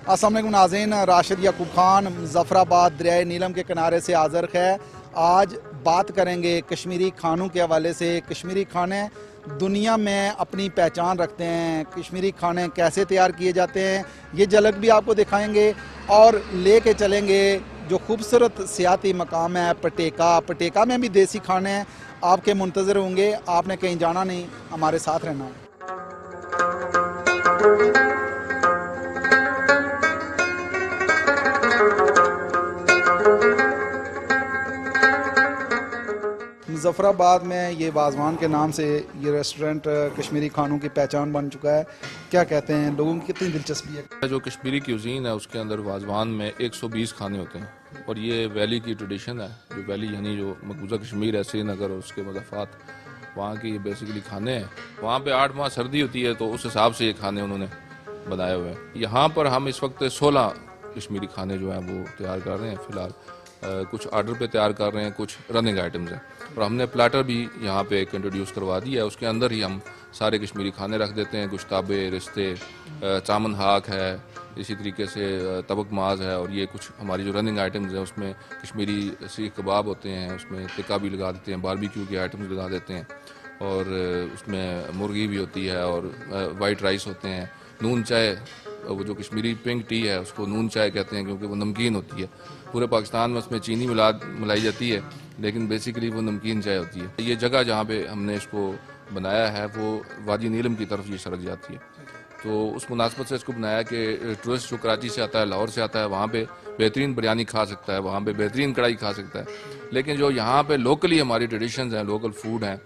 अस्सलाम वालेकुम नाज़रीन, राशिद याकूब खान मुज़फ़्फ़राबाद दरियाए नीलम के किनारे से हाज़िर है। आज बात करेंगे कश्मीरी खानों के हवाले से। कश्मीरी खाने दुनिया में अपनी पहचान रखते हैं। कश्मीरी खाने कैसे तैयार किए जाते हैं ये झलक भी आपको दिखाएंगे और लेके चलेंगे जो खूबसूरत सियाती मकाम है पटेका। पटेका में भी देसी खाने आपके मुंतज़र होंगे, आपने कहीं जाना नहीं, हमारे साथ रहना। मुज़फ़्फ़राबाद में ये वाज़वान के नाम से ये रेस्टोरेंट कश्मीरी खानों की पहचान बन चुका है। क्या कहते हैं, लोगों की कितनी दिलचस्पी है? जो कश्मीरी क्यूजीन है उसके अंदर वाजवान में 120 खाने होते हैं और ये वैली की ट्रेडिशन है। जो वैली यानी जो मकबूजा कश्मीर है, श्रीनगर और उसके मज़ाफ़ात, वहाँ की बेसिकली खाने हैं। वहाँ पे 8 माह सर्दी होती है तो उस हिसाब से ये खाने उन्होंने बनाए हुए हैं। यहाँ पर हम इस वक्त 16 कश्मीरी खाने जो हैं वो तैयार कर रहे हैं फ़िलहाल। कुछ ऑर्डर पे तैयार कर रहे हैं, कुछ रनिंग आइटम्स हैं और हमने प्लेटर भी यहाँ पे एक इंट्रोड्यूस करवा दिया है। उसके अंदर ही हम सारे कश्मीरी खाने रख देते हैं। गुश्ताबे, रिश्ते, चामन हाक है, इसी तरीके से तबक माज है और ये कुछ हमारी जो रनिंग आइटम्स हैं उसमें कश्मीरी सीख कबाब होते हैं, उसमें टिक्का भी लगा देते हैं, बारबेक्यू के आइटम्स लगा देते हैं और उसमें मुर्गी भी होती है और वाइट राइस होते हैं। नून चाय, वो जो कश्मीरी पिंक टी है उसको नून चाय कहते हैं क्योंकि वो नमकीन होती है। पूरे पाकिस्तान में उसमें चीनी मिलाई जाती है लेकिन बेसिकली वो नमकीन चाय होती है। ये जगह जहाँ पे हमने इसको बनाया है वो वादी नीलम की तरफ ये सड़क जाती है, तो उस मुनासबत से इसको बनाया कि टूरिस्ट जो कराची से आता है, लाहौर से आता है, वहाँ पे बेहतरीन बिरयानी खा सकता है, वहाँ पे बेहतरीन कढ़ाई खा सकता है। लेकिन जो यहाँ पे लोकली हमारी ट्रेडिशंस हैं, लोकल फूड हैं,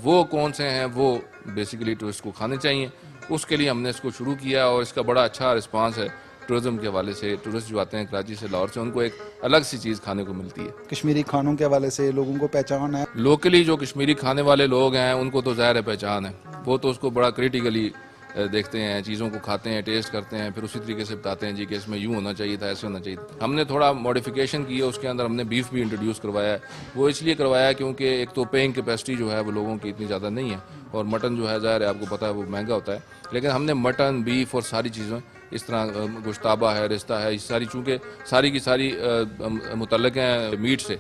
वो कौन से हैं वो बेसिकली टूरिस्ट को खाने चाहिए। उसके लिए हमने इसको शुरू किया और इसका बड़ा अच्छा रिस्पांस है। टूरिज्म के हवाले से टूरिस्ट जो आते हैं कराची से, लाहौर से, उनको एक अलग सी चीज़ खाने को मिलती है। कश्मीरी खानों के हवाले से लोगों को पहचान है। लोकली जो कश्मीरी खाने वाले लोग हैं उनको तो ज़ाहिर है पहचान है, वो तो उसको बड़ा क्रिटिकली देखते हैं, चीज़ों को खाते हैं, टेस्ट करते हैं, फिर उसी तरीके से बताते हैं जी कि इसमें यूँ होना चाहिए था, ऐसे होना चाहिए था। हमने थोड़ा मॉडिफिकेशन की है, उसके अंदर हमने बीफ भी इंट्रोड्यूस करवाया है। वो इसलिए करवाया क्योंकि एक तो पेइंग कैपेसिटी जो है वो लोगों की इतनी ज़्यादा नहीं है और मटन जो है ज़ाहिर है आपको पता है वो महंगा होता है। लेकिन हमने मटन, बीफ और सारी चीज़ें इस तरह, गुश्ताबा है, रिश्ता है, ये सारी चूँकि सारी की सारी मुतल्लिक़ हैं मीट से,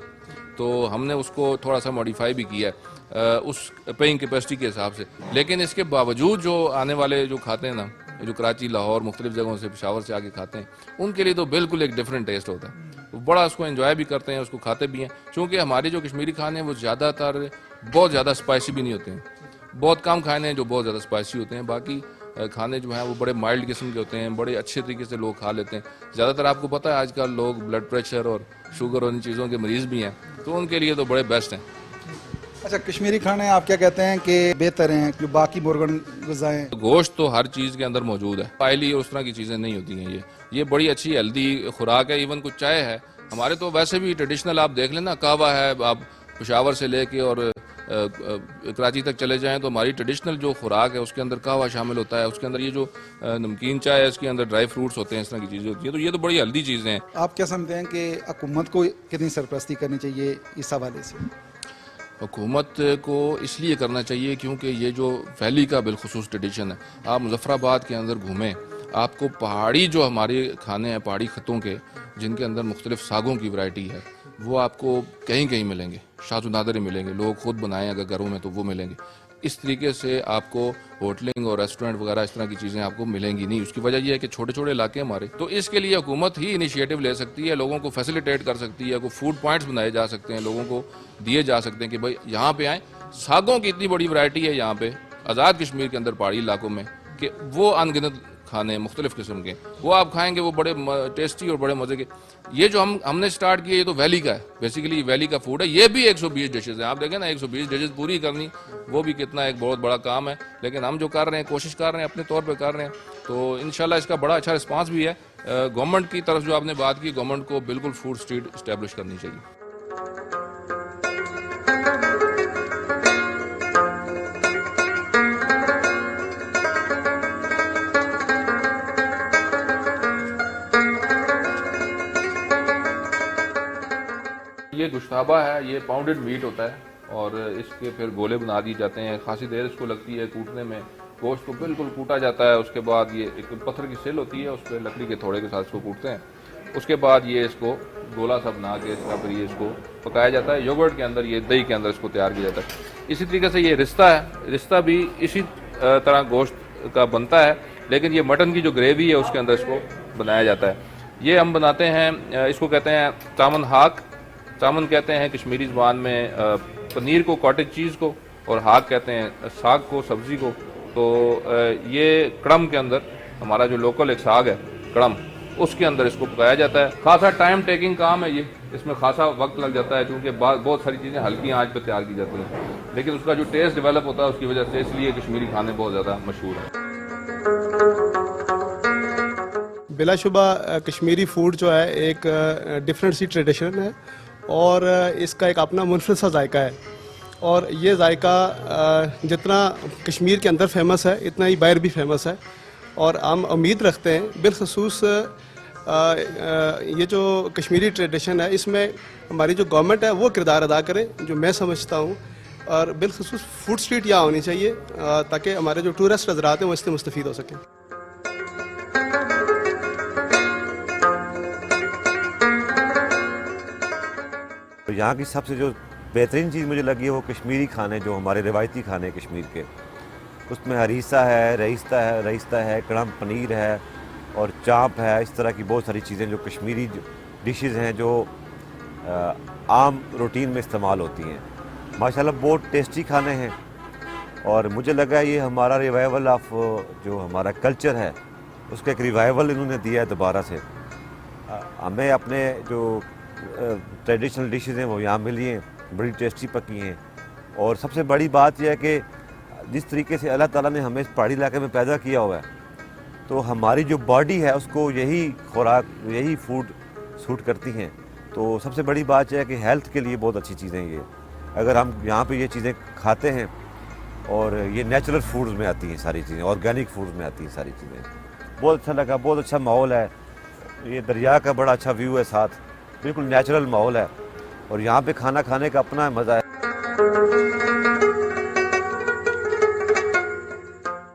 तो हमने उसको थोड़ा सा मॉडिफाई भी किया है उस पेइंग कैपेसिटी के हिसाब से। लेकिन इसके बावजूद जो आने वाले जो खाते हैं ना, जो कराची, लाहौर, मुख्तलिफ जगहों से, पेशावर से आके खाते हैं, उनके लिए तो बिल्कुल एक डिफरेंट टेस्ट होता है। वो बड़ा उसको एंजॉय भी करते हैं, उसको खाते भी हैं। चूँकि हमारे जो कश्मीरी खाने हैं वो ज़्यादातर बहुत ज़्यादा स्पाइसी भी नहीं होते हैं। बहुत कम खाने हैं जो बहुत ज़्यादा स्पाइसी होते हैं, बाकी खाने जो हैं वो बड़े माइल्ड किस्म के होते हैं, बड़े अच्छे तरीके से लोग खा लेते हैं। ज़्यादातर आपको पता है आजकल लोग ब्लड प्रेशर और शुगर और इन चीज़ों के मरीज़ भी हैं, तो उनके लिए तो बड़े बेस्ट हैं। अच्छा, कश्मीरी खाने आप क्या कहते हैं कि बेहतर हैं कि बाकी मुर्गन ग़िज़ाएं? गोश्त तो हर चीज़ के अंदर मौजूद है, ऑयली और उस तरह की चीज़ें नहीं होती हैं। ये बड़ी अच्छी हेल्दी खुराक है। इवन कुछ चाय है हमारे तो वैसे भी ट्रेडिशनल, आप देख लेना, कहवा है, आप पेशावर से लेके और कराची तक चले जाएं तो हमारी ट्रेडिशनल जो खुराक है उसके अंदर कहवा शामिल होता है। उसके अंदर ये जो नमकीन चाय है इसके अंदर ड्राई फ्रूट्स होते हैं, इस तरह की चीज़ें होती हैं, तो ये तो बड़ी हेल्दी चीज़ें हैं। आप क्या समझते हैं कि हुकूमत को कितनी सरपरस्ती करनी चाहिए इस हवाले से? हुकूमत को इसलिए करना चाहिए क्योंकि ये जो वैली का बिलखुसूस ट्रेडिशन है, आप मुज़फ़्फ़राबाद के अंदर घूमें, आपको पहाड़ी जो हमारे खाने हैं, पहाड़ी ख़त्ों के, जिनके अंदर मुख्तलिफ़ सागों की वैरायटी है, वो आपको कहीं कहीं मिलेंगे, शाज़ नादर मिलेंगे। लोग खुद बनाएं अगर घरों में तो वो मिलेंगे। इस तरीके से आपको होटलिंग और रेस्टोरेंट वगैरह इस तरह की चीज़ें आपको मिलेंगी नहीं। उसकी वजह यह है कि छोटे छोटे इलाके हमारे, तो इसके लिए हुकूमत ही इनिशिएटिव ले सकती है, लोगों को फैसिलिटेट कर सकती है, को फूड पॉइंट्स बनाए जा सकते हैं, लोगों को दिए जा सकते हैं कि भाई यहाँ पे आएँ। सागों की इतनी बड़ी वैरायटी है यहाँ पे आज़ाद कश्मीर के अंदर पहाड़ी इलाकों में कि वो अनगिनत खाने मुख्तलिफ किस्म के वो आप खाएंगे, वो बड़े टेस्टी और बड़े मज़े के। ये जो हमने स्टार्ट किया ये तो वैली का है, बेसिकली वैली का फूड है। ये भी 120 डिशेज हैं। आप देखें ना, 120 डिशेज पूरी करनी वो भी कितना एक बहुत बड़ा काम है, लेकिन हम जो कर रहे हैं, कोशिश कर रहे हैं, अपने तौर पर कर रहे हैं, तो इंशाल्लाह इसका बड़ा अच्छा रिस्पांस भी है। गवर्नमेंट की तरफ जो आपने बात की, गवर्नमेंट को बिल्कुल फूड स्ट्रीट इस्टेब्लिश करनी चाहिए। ये गुश्ताबा है, ये पाउंडेड मीट होता है और इसके फिर गोले बना दिए जाते हैं। खासी देर इसको लगती है कूटने में गोश्त को बिल्कुल कूटा जाता है। उसके बाद ये एक पत्थर की सिल होती है, उस पर लकड़ी के थोड़े के साथ इसको कूटते हैं। उसके बाद ये इसको गोला सा बना के इसका फिर ये इसको पकाया जाता है योगर्ट के अंदर, ये दही के अंदर इसको तैयार किया जाता है। इसी तरीके से ये रिश्ता है, रिश्ता भी इसी तरह गोश्त का बनता है, लेकिन ये मटन की जो ग्रेवी है उसके अंदर इसको बनाया जाता है। ये हम बनाते हैं, इसको कहते हैं चामन हाक। चामन कहते हैं कश्मीरी ज़बान में पनीर को, कॉटेज चीज़ को, और हाक कहते हैं साग को, सब्ज़ी को। तो ये कड़म के अंदर हमारा जो लोकल एक साग है कड़म, उसके अंदर इसको पकाया जाता है। खासा टाइम टेकिंग काम है ये, इसमें खासा वक्त लग जाता है क्योंकि बहुत सारी चीज़ें हल्की आंच पर तैयार की जाती हैं, लेकिन उसका जो टेस्ट डेवलप होता है उसकी वजह से इसलिए कश्मीरी खाने बहुत ज़्यादा मशहूर हैं। बिलाशुबा कश्मीरी फूड जो है एक डिफरेंट सी ट्रेडिशन है और इसका एक अपना मुनफरद सा जायका है। और ये जायका जितना कश्मीर के अंदर फेमस है इतना ही बाहर भी फेमस है। और हम उम्मीद रखते हैं बिलखसूस ये जो कश्मीरी ट्रेडिशन है इसमें हमारी जो गवर्नमेंट है वो किरदार अदा करे, जो मैं समझता हूँ। और बिलखसूस फूड स्ट्रीट यहाँ होनी चाहिए ताकि हमारे जो टूरिस्ट हजरात हैं वो इससे मुस्तफ़ीद हो सकें। तो यहाँ की सबसे जो बेहतरीन चीज़ मुझे लगी है वो कश्मीरी खाने, जो हमारे रिवायती खाने हैं कश्मीर के। उसमें हरीसा है, रईस्ता है, कड़म पनीर है और चाप है। इस तरह की बहुत सारी चीज़ें जो कश्मीरी डिशेज़ हैं जो आम रूटीन में इस्तेमाल होती हैं। माशाल्लाह बहुत टेस्टी खाने हैं और मुझे लगा ये हमारा रिवाइवल ऑफ जो हमारा कल्चर है उसका एक रिवाइवल इन्होंने दिया है दोबारा से। हमें अपने जो ट्रेडिशनल डिशेज़ हैं वो यहाँ मिली हैं, बड़ी टेस्टी पकी हैं। और सबसे बड़ी बात यह है कि जिस तरीके से अल्लाह ताला ने हमें इस पहाड़ी इलाके में पैदा किया हुआ है, तो हमारी जो बॉडी है उसको यही खुराक, यही फूड सूट करती हैं। तो सबसे बड़ी बात यह है कि हेल्थ के लिए बहुत अच्छी चीज़ें ये, अगर हम यहाँ पे ये चीज़ें खाते हैं और ये नेचुरल फूड्स में आती हैं सारी चीज़ें, ऑर्गेनिक फूड्स में आती हैं सारी चीज़ें। बहुत अच्छा लगा, बहुत अच्छा माहौल है, ये दरिया का बड़ा अच्छा व्यू है, साथ बिल्कुल नेचुरल माहौल है और यहाँ पे खाना खाने का अपना मज़ा है।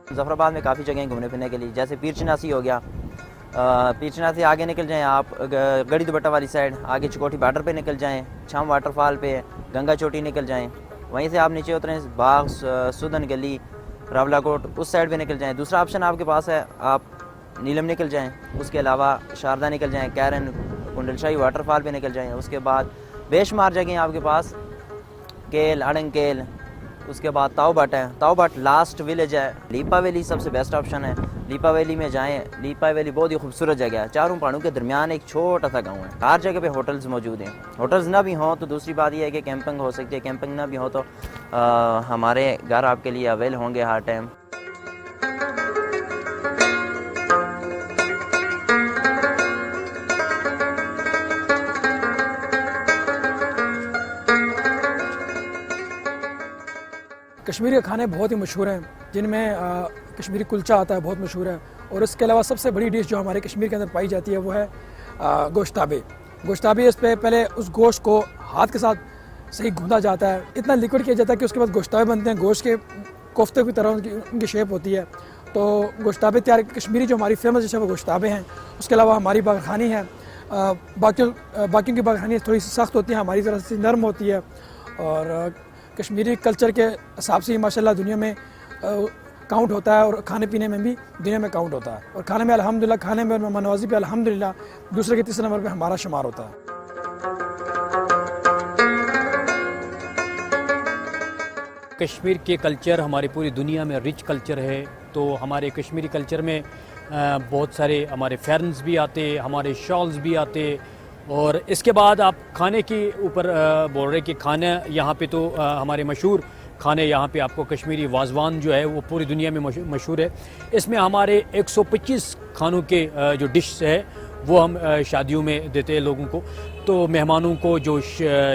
मुजफ्फराबाद में काफ़ी जगह घूमने फिरने के लिए, जैसे पीर चनासी हो गया। पीर चनासी आगे निकल जाएं आप गड़ी दुपट्टा वाली साइड, आगे चकोटी बॉर्डर पे निकल जाएं, छम वाटरफॉल पे, गंगा चोटी निकल जाएं। वहीं से आप नीचे उतरें, बाग, सुदन गली, रावलाकोट, उस साइड पे निकल जाएं। दूसरा ऑप्शन आपके पास है, आप नीलम निकल जाएं। उसके अलावा शारदा निकल जाएं, कैरन, कुंडलशाही वाटरफॉल पे निकल जाएं। उसके बाद बेशुमार जगह आपके पास, केल, अड़ंगकेल, उसके बाद ताओबट है। ताओबट लास्ट विलेज है। लीपा वैली सबसे बेस्ट ऑप्शन है, लीपा वैली में जाएं। लीपा वैली बहुत ही खूबसूरत जगह है, चारों पहाड़ों के दरमियान एक छोटा सा गांव है। हर जगह पे होटल्स मौजूद हैं। होटल्स ना भी हों तो दूसरी बात यह है कि कैंपिंग हो सकती है। कैंपिंग ना भी हो तो हमारे घर आपके लिए अवेल होंगे हर टाइम। कश्मीरी खाने बहुत ही मशहूर हैं, जिनमें कश्मीरी कुलचा आता है, बहुत मशहूर है। और इसके अलावा सबसे बड़ी डिश जो हमारे कश्मीर के अंदर पाई जाती है वो है गोश्ताबे। गोश्ताबे, इस पे पहले उस गोश्त को हाथ के साथ सही गूंदा जाता है, इतना लिक्विड किया जाता है कि उसके बाद गोश्ताबे बनते हैं। गोश्त के कोफ्ते की तरह उनकी शेप होती है। तो गोश्ताबे तैयार, कश्मीरी जो हमारी फेमस डिश है वो गोश्ताबे हैं। उसके अलावा हमारी बागखानी है, बाकियों की बागखानी थोड़ी सी सख्त होती है, हमारी तरह से नरम होती है। और कश्मीरी कल्चर के हिसाब से माशाल्लाह दुनिया में काउंट होता है और खाने पीने में भी दुनिया में काउंट होता है। और खाने में अल्हम्दुलिल्लाह, खाने में मेहमान नवाज़ी पे अल्हम्दुलिल्लाह दूसरे के तीसरे नंबर पे हमारा शुमार होता है। कश्मीर के कल्चर हमारी पूरी दुनिया में रिच कल्चर है। तो हमारे कश्मीरी कल्चर में बहुत सारे हमारे फैरन्स भी आते, हमारे शॉल्स भी आते। और इसके बाद आप खाने के ऊपर बोल रहे कि खाना यहाँ पे तो हमारे मशहूर खाने, यहाँ पे आपको कश्मीरी वाजवान जो है वो पूरी दुनिया में मशहूर है। इसमें हमारे 125 खानों के जो डिश है वो हम शादियों में देते हैं लोगों को। तो मेहमानों को जो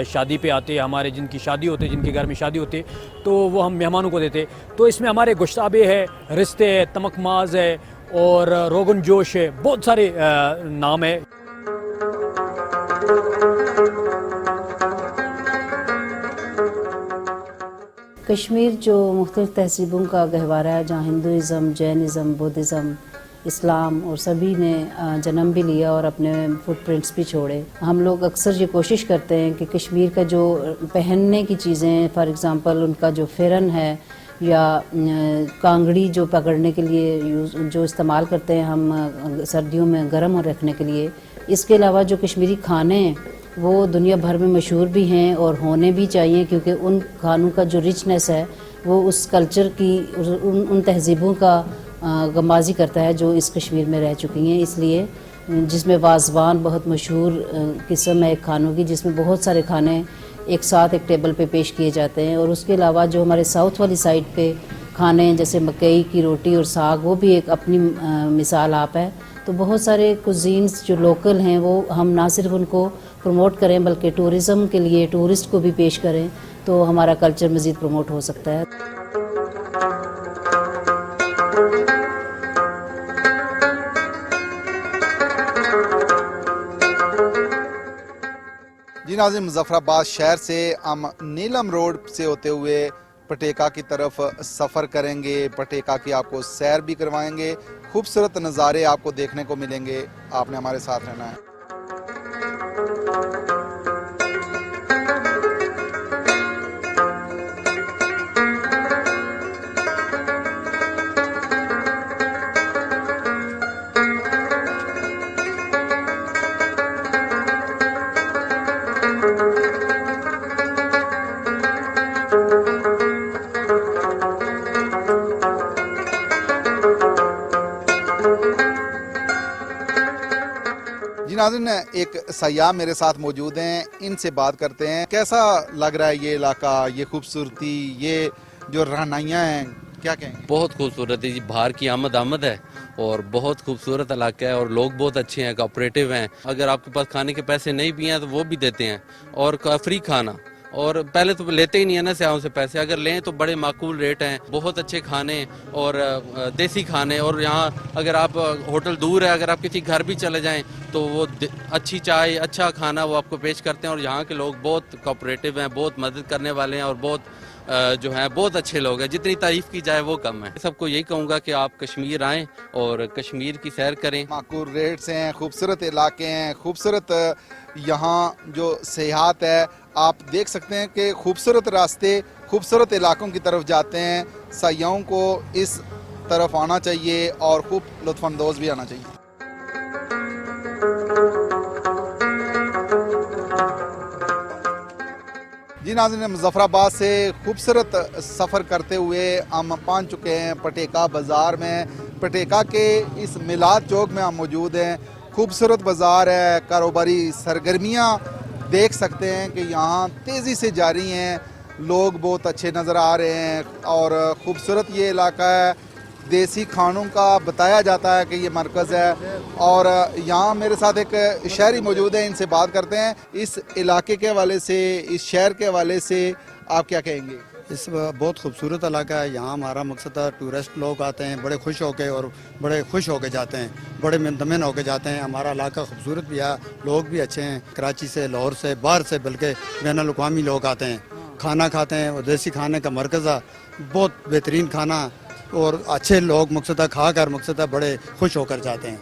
शादी पे आते हैं, हमारे जिनकी शादी होते, जिनके घर में शादी होती तो वो हम मेहमानों को देते। तो इसमें हमारे गोश्ताबे है, रिश्ते है, तमकमाज है और रोगन जोश है, बहुत सारे नाम है। कश्मीर जो मुख्तलिफ़ तहज़ीबों का गहवारा है, जहाँ हिंदुज़म, जैनिज़म, बुद्धिज़्म, इस्लाम और सभी ने जन्म भी लिया और अपने फुटप्रिंट्स भी छोड़े। हम लोग अक्सर ये कोशिश करते हैं कि कश्मीर का जो पहनने की चीज़ें, फॉर एग्ज़ाम्पल उनका जो फ़िरन है या कांगड़ी जो पकड़ने के लिए जो इस्तेमाल करते हैं हम सर्दियों में गर्म रखने के लिए, इसके अलावा जो कश्मीरी खाने हैं वो दुनिया भर में मशहूर भी हैं और होने भी चाहिए, क्योंकि उन खानों का जो रिचनेस है वो उस कल्चर की उन तहज़ीबों का गमाजी करता है जो इस कश्मीर में रह चुकी हैं। इसलिए जिसमें वाज़वान बहुत मशहूर किस्म है एक खानों की, जिसमें बहुत सारे खाने एक साथ एक टेबल पे पेश किए जाते हैं। और उसके अलावा जो हमारे साउथ वाली साइड पे खाने जैसे मकई की रोटी और साग, वो भी एक अपनी मिसाल आप है। तो बहुत सारे कुजीन्स जो लोकल हैं वो हम ना सिर्फ उनको प्रमोट करें बल्कि टूरिज़म के लिए टूरिस्ट को भी पेश करें, तो हमारा कल्चर मज़ीद प्रमोट हो सकता है। जी नाज़रीन, मुज़फ़्फ़राबाद शहर से हम नीलम रोड से होते हुए पटेका की तरफ सफ़र करेंगे। पटेका की आपको सैर भी करवाएंगे, खूबसूरत नज़ारे आपको देखने को मिलेंगे। आपने हमारे साथ रहना है। जी नाज़रीन, एक सयाह मेरे साथ मौजूद हैं, इनसे बात करते हैं। कैसा लग रहा है ये इलाका, ये खूबसूरती, ये जो रहनाइयाँ हैं, क्या कहेंगे? बहुत खूबसूरत है जी, बाहर की आमद है और बहुत खूबसूरत इलाका है और लोग बहुत अच्छे हैं, कोऑपरेटिव हैं। अगर आपके पास खाने के पैसे नहीं भी हैं तो वो भी देते हैं और फ्री खाना, और पहले तो लेते ही नहीं है ना सयाहों से पैसे, अगर लें तो बड़े माकूल रेट हैं, बहुत अच्छे खाने और देसी खाने। और यहाँ अगर आप होटल दूर है, अगर आप किसी घर भी चले जाएं तो वो अच्छी चाय, अच्छा खाना वो आपको पेश करते हैं। और यहाँ के लोग बहुत कोऑपरेटिव हैं, बहुत मदद करने वाले हैं और बहुत जो हैं बहुत अच्छे लोग हैं। जितनी तारीफ की जाए वो कम है। सबको यही कहूँगा कि आप कश्मीर आएँ और कश्मीर की सैर करें। माकूल रेट्स हैं, खूबसूरत इलाके हैं, खूबसूरत यहाँ जो सेहत है, आप देख सकते हैं कि खूबसूरत रास्ते खूबसूरत इलाकों की तरफ जाते हैं। सयाहों को इस तरफ आना चाहिए और खूब लुत्फ़अंदोज़ भी आना चाहिए। जी नाज़रीन, मुज़फ़्फ़राबाद से खूबसूरत सफ़र करते हुए हम पहुँच चुके हैं पटेका बाज़ार में। पटेका के इस मिलाद चौक में हम मौजूद हैं। खूबसूरत बाज़ार है, कारोबारी सरगर्मियाँ देख सकते हैं कि यहाँ तेज़ी से जारी हैं। लोग बहुत अच्छे नज़र आ रहे हैं और ख़ूबसूरत ये इलाका है। देसी खानों का बताया जाता है कि ये मरकज़ है। और यहाँ मेरे साथ एक शहरी मौजूद है, इनसे बात करते हैं। इस इलाके के हवाले से, इस शहर के हवाले से आप क्या कहेंगे? इस बहुत खूबसूरत इलाका है। यहाँ हमारा मकसद है टूरिस्ट लोग आते हैं बड़े खुश होके और बड़े खुश होके जाते हैं, बड़े मुतमईन होके जाते हैं। हमारा इलाका खूबसूरत भी है, लोग भी अच्छे हैं। कराची से, लाहौर से, बाहर से बल्कि बैनुल अक़वामी लोग आते हैं, खाना खाते हैं। और देसी खाने का मरकज़ है, बहुत बेहतरीन खाना और अच्छे लोग मकसद खा कर मकसद बड़े खुश होकर जाते हैं।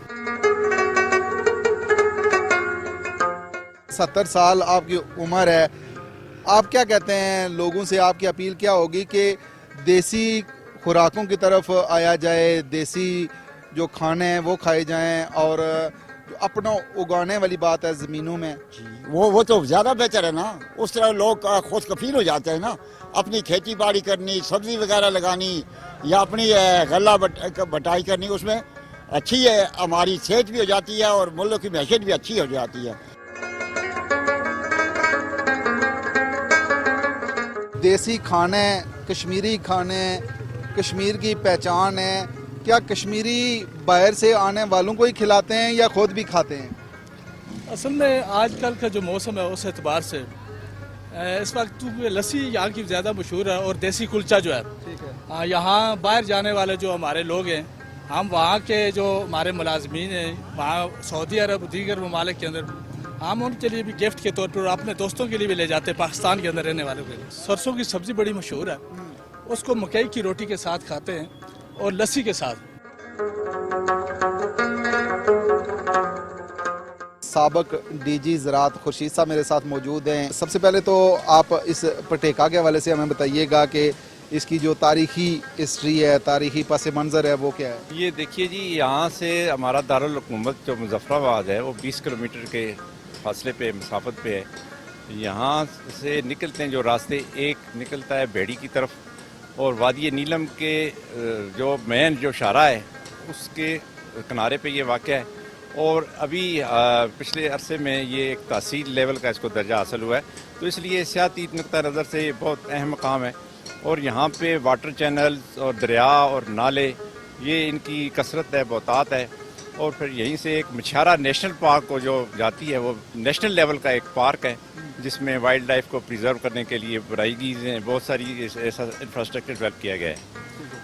70 साल आपकी उम्र है, आप क्या कहते हैं? लोगों से आपकी अपील क्या होगी कि देसी खुराकों की तरफ आया जाए, देसी जो खाने हैं वो खाए जाएं और जो अपना उगाने वाली बात है ज़मीनों में, वो तो ज़्यादा बेहतर है ना। उस तरह लोग खुद कफील हो जाते हैं ना, अपनी खेती बाड़ी करनी, सब्ज़ी वगैरह लगानी या अपनी गला बटाई करनी, उसमें अच्छी है, हमारी सेहत भी हो जाती है और मुल्क की मैशत भी अच्छी हो जाती है। देसी खाने, कश्मीरी खाने, कश्मीर की पहचान है। क्या कश्मीरी बाहर से आने वालों को ही खिलाते हैं या खुद भी खाते हैं? असल में आजकल का जो मौसम है उस एतबार से इस वक्त लस्सी यहाँ की ज़्यादा मशहूर है और देसी कुलचा जो है। यहाँ बाहर जाने वाले जो हमारे लोग हैं, हम वहाँ के जो हमारे मुलाजमीन हैं वहाँ सऊदी अरब दीगर ममालिक के अंदर, हम उनके लिए भी गिफ्ट के तौर पर अपने दोस्तों के लिए भी ले जाते हैं, पाकिस्तान के अंदर रहने वालों के लिए। सरसों की सब्ज़ी बड़ी मशहूर है उसको मकई की रोटी के साथ खाते हैं और लस्सी के साथ। साबक डीजी ज़राअत खुर्शीद साहब मेरे साथ मौजूद हैं। सबसे पहले तो आप इस पटेका के हवाले से हमें बताइएगा कि इसकी जो तारीखी हिस्ट्री है, तारीखी पस मंज़र है, वो क्या है? ये देखिए जी, यहाँ से हमारा दारुल हुकूमत जो मुजफ्फराबाद है वो 20 किलोमीटर के फासले पे मसाफत पे है। यहाँ से निकलते हैं जो रास्ते, एक निकलता है बेड़ी की तरफ और वादी नीलम के जो मेन जो शारा है उसके किनारे पे ये वाक़ है। और अभी पिछले अरसे में ये एक तहसील लेवल का इसको दर्जा हासिल हुआ है, तो इसलिए सियाती नुक्ता नज़र से ये बहुत अहम मकाम है। और यहाँ पे वाटर चैनल्स और दरिया और नाले, ये इनकी कसरत है, बहुतात है। और फिर यहीं से एक मछारा नेशनल पार्क को जो जाती है, वो नेशनल लेवल का एक पार्क है जिसमें वाइल्ड लाइफ को प्रिजर्व करने के लिए वैरायटीज़ हैं, बहुत सारी ऐसा इंफ्रास्ट्रक्चर डेवलप किया गया है।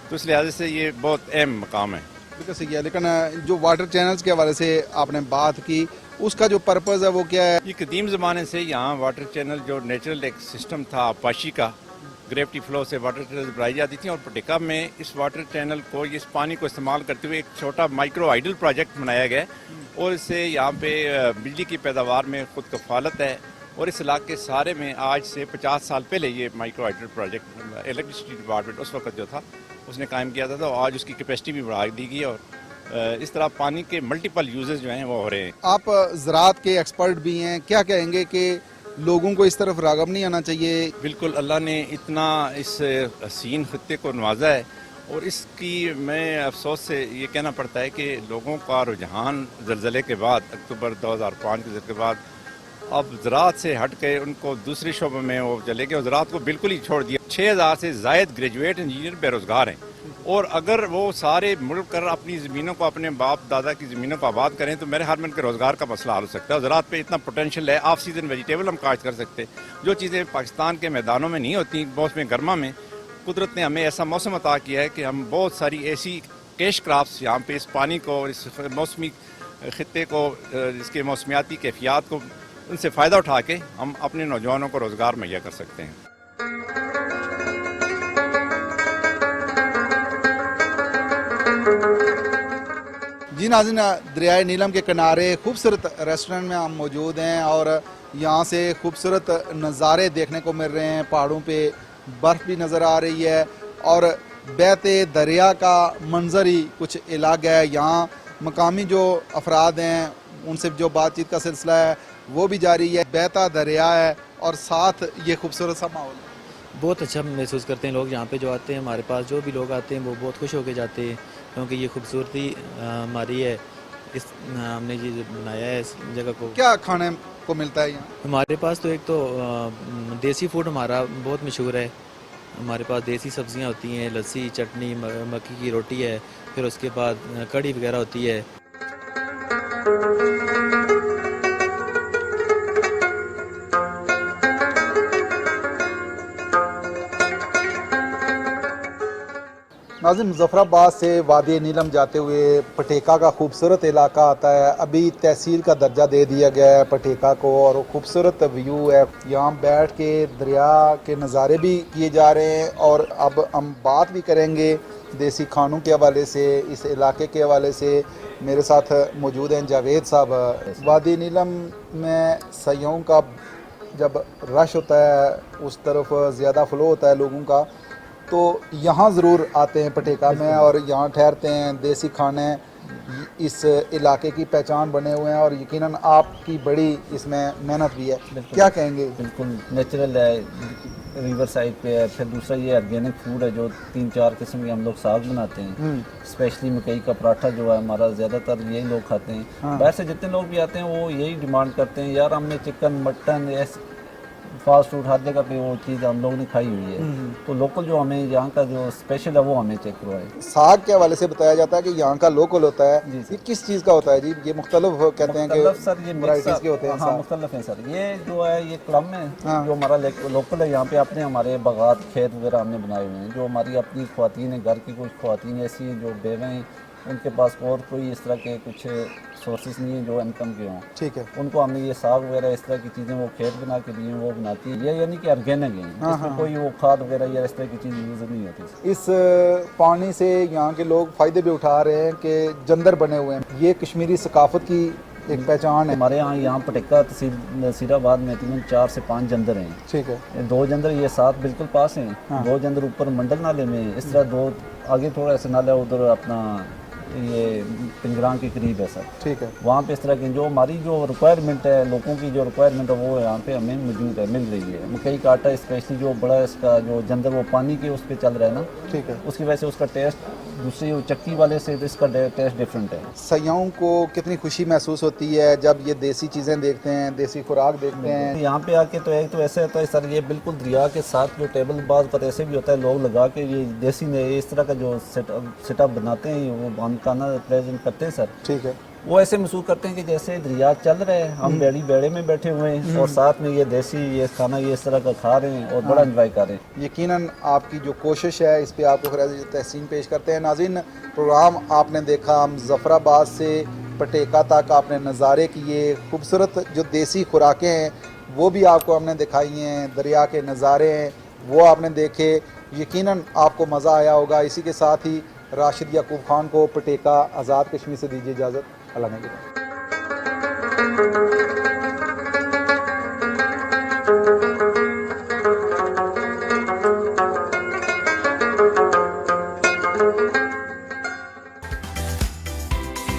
तो इस लिहाज से ये बहुत अहम मकाम है। बिल्कुल सही है, लेकिन जो वाटर चैनल्स के हवाले से आपने बात की, उसका जो पर्पज़ है वो क्या है? ये कदीम ज़माने से यहाँ वाटर चैनल जो नेचुरल एक सिस्टम था आपाशी का, ग्रेविटी फ्लो से वाटर चैनल बनाई जाती थी। और पटेका में इस वाटर चैनल को, इस पानी को इस्तेमाल करते हुए एक छोटा माइक्रो हाइडल प्रोजेक्ट बनाया गया और इससे यहाँ पे बिजली की पैदावार में खुद कफालत है। और इस इलाके सारे में आज से 50 साल पहले ये micro hydel project electricity department उस वक्त जो था उसने कायम किया था, तो आज उसकी कैपेसिटी भी बढ़ा दी गई और इस तरह पानी के मल्टीपल यूजेस जो हैं वो हो रहे हैं। आप ज़राअत के एक्सपर्ट भी हैं, क्या कहेंगे कि लोगों को इस तरफ राग़ब नहीं आना चाहिए? बिल्कुल, अल्लाह ने इतना इस हसीन खित्ते को नवाजा है और इसकी मैं अफसोस से ये कहना पड़ता है कि लोगों का रुझान ज़लज़ले के बाद, अक्टूबर 2005 के बाद अब ज़राअत से हट के उनको दूसरे शोबों में वो चले गए और ज़राअत को बिल्कुल ही छोड़ दिया। 6000 से ज़ायद ग्रेजुएट इंजीनियर बेरोज़गार हैं और अगर वो सारे मुड़ कर अपनी ज़मीनों को, अपने बाप दादा की ज़मीनों को आबाद करें तो मेरे ख्याल में उनके रोज़गार का मसला हल हो सकता है। ज़राअत पे इतना पोटेंशियल है, ऑफ सीज़न वेजिटेबल हम काश्त कर सकते हैं, जो चीज़ें पाकिस्तान के मैदानों में नहीं होती। मौसम गर्मा में कुदरत ने हमें ऐसा मौसम अता किया है कि हम बहुत सारी ऐसी कैश क्राफ्ट यहाँ पे इस पानी को, इस मौसमी खित्ते को, इसके मौसमियाती कैफियत को, उनसे फ़ायदा उठा के हम अपने नौजवानों को रोज़गार मुहैया कर सकते हैं। जी नाज़रीन, दरियाए नीलम के किनारे खूबसूरत रेस्टोरेंट में हम मौजूद हैं और यहाँ से खूबसूरत नज़ारे देखने को मिल रहे हैं। पहाड़ों पे बर्फ़ भी नज़र आ रही है और बहते दरिया का मंजर ही कुछ अलग है। यहाँ मकामी जो अफराद हैं उनसे जो बातचीत का सिलसिला है वो भी जारी है। बहता दरिया है और साथ ये खूबसूरत सा माहौल है। बहुत अच्छा महसूस करते हैं लोग यहाँ पे जो आते हैं। हमारे पास जो भी लोग आते हैं वो बहुत खुश होकर जाते हैं, क्योंकि ये खूबसूरती हमारी है। इस हमने ये बनाया है इस जगह को। क्या खाने को मिलता है यहाँ? हमारे पास तो एक तो देसी फूड हमारा बहुत मशहूर है। हमारे पास देसी सब्जियाँ होती हैं, लस्सी, चटनी, मक्की की रोटी है, फिर उसके बाद कढ़ी वगैरह होती है। नाज़रीन, मुजफ्फराबाद से वादी नीलम जाते हुए पटेका का खूबसूरत इलाका आता है। अभी तहसील का दर्जा दे दिया गया है पटेका को और खूबसूरत व्यू है। यहाँ बैठ के दरिया के नज़ारे भी किए जा रहे हैं। और अब हम बात भी करेंगे देसी खानों के हवाले से, इस इलाके के हवाले से। मेरे साथ मौजूद हैं जावेद साहब। वादी नीलम में सयाहों का जब रश होता है, उस तरफ ज़्यादा फ़्लो होता है लोगों का, तो यहाँ ज़रूर आते हैं पटेका में और यहाँ ठहरते हैं। देसी खाने इस इलाके की पहचान बने हुए हैं और यकीनन आपकी बड़ी इसमें मेहनत भी है। क्या कहेंगे? बिल्कुल नेचुरल है, रिवर साइड पे है। फिर दूसरा ये ऑर्गेनिक फूड है, जो 3-4 किस्म के हम लोग साग बनाते हैं। स्पेशली मकई का पराठा जो है हमारा, ज़्यादातर यही लोग खाते हैं। बाहर से जितने लोग भी आते हैं वो यही डिमांड करते हैं, यार हमने चिकन, मटन, ऐसे फास्ट फूड हर जगह पे वो चीज़ हम लोग ने खाई हुई है। तो लोकल जो हमें यहाँ का जो स्पेशल है वो हमें चेक करवाए। साग के हवाले से बताया जाता है कि यहाँ का लोकल होता है। ये किस चीज़ का होता है जी? ये मुख्तलिफ कहते हैं कि सर ये वैरायटीज़ के होते हैं। हाँ, मुख्तलिफ है सर। ये जो है ये क्लम है, जो हमारा लोकल है। यहाँ पे अपने हमारे बागात, खेत वगैरह हमने बनाए हुए हैं। जो हमारी अपनी ख्वातीन है, घर की कुछ ख्वातीन ऐसी हैं जो बेवे हैं, उनके पास और कोई इस तरह के कुछ सोर्सेज नहीं है जो इनकम के हों। ठीक है। उनको हमने ये साग वगैरह इस तरह की चीज़ें वो खेत बना के दिए, वो बनाती है। ये यानी कि ऑर्गेनिक है, इसमें कोई वो खाद वगैरह या इस तरह की चीज़ यूज़ नहीं होती। इस पानी से यहाँ के लोग फ़ायदे भी उठा रहे हैं कि जंदर बने हुए हैं। ये कश्मीरी सकाफत की एक पहचान है। हमारे यहाँ पटेका तहसील नसीराबाद में तकरीबन 4 से 5 जंदर हैं। ठीक है। 2 जंदर ये 7 बिल्कुल पास हैं। 2 जंदर ऊपर मंडल नाले में, इस तरह 2 आगे थोड़ा ऐसे नाला उधर अपना ये पिंजरां के करीब है सर। ठीक है। वहाँ पे इस तरह की जो हमारी जो रिक्वायरमेंट है, लोगों की जो रिक्वायरमेंट है वो यहाँ पे हमें मौजूद है, मिल रही है। मकई का आटा स्पेशली जो बड़ा इसका जो जंदर वो पानी के उस पर चल रहा है ना, ठीक है, उसकी वजह से उसका टेस्ट दूसरी चक्की वाले से इसका टेस्ट डिफरेंट है। सयाहों को कितनी खुशी महसूस होती है जब ये देसी चीज़ें देखते हैं, देसी खुराक देखते हैं। यहाँ पे आके तो एक तो ऐसे होता है सर, ये बिल्कुल दरिया के साथ जो टेबल बाज पर ऐसे भी होता है, लोग लगा के ये देसी ने इस तरह का जो सेटअप बनाते हैं वो खाना प्रेजेंट करते हैं सर। ठीक है। वो ऐसे महसूस करते हैं कि जैसे दरिया चल रहे हैं, हम बेड़े में बैठे हुए हैं और साथ में ये देसी ये खाना ये इस तरह का खा रहे हैं और बड़ा एंजॉय कर रहे हैं। यकीनन आपकी जो कोशिश है इस पे आपको खैर तहसीन पेश करते हैं। नाज़रीन, प्रोग्राम आपने देखा, ज़फ़राबाद से पटेका तक आपने नज़ारे किए, खूबसूरत जो देसी खुराकें हैं वो भी आपको हमने दिखाई हैं, दरिया के नज़ारे हैं वो आपने देखे। यकीनन आपको मज़ा आया होगा। इसी के साथ ही राशिद याकूब खान को पटेका आज़ाद कश्मीर से दीजिए इजाज़त। अल्लाह ने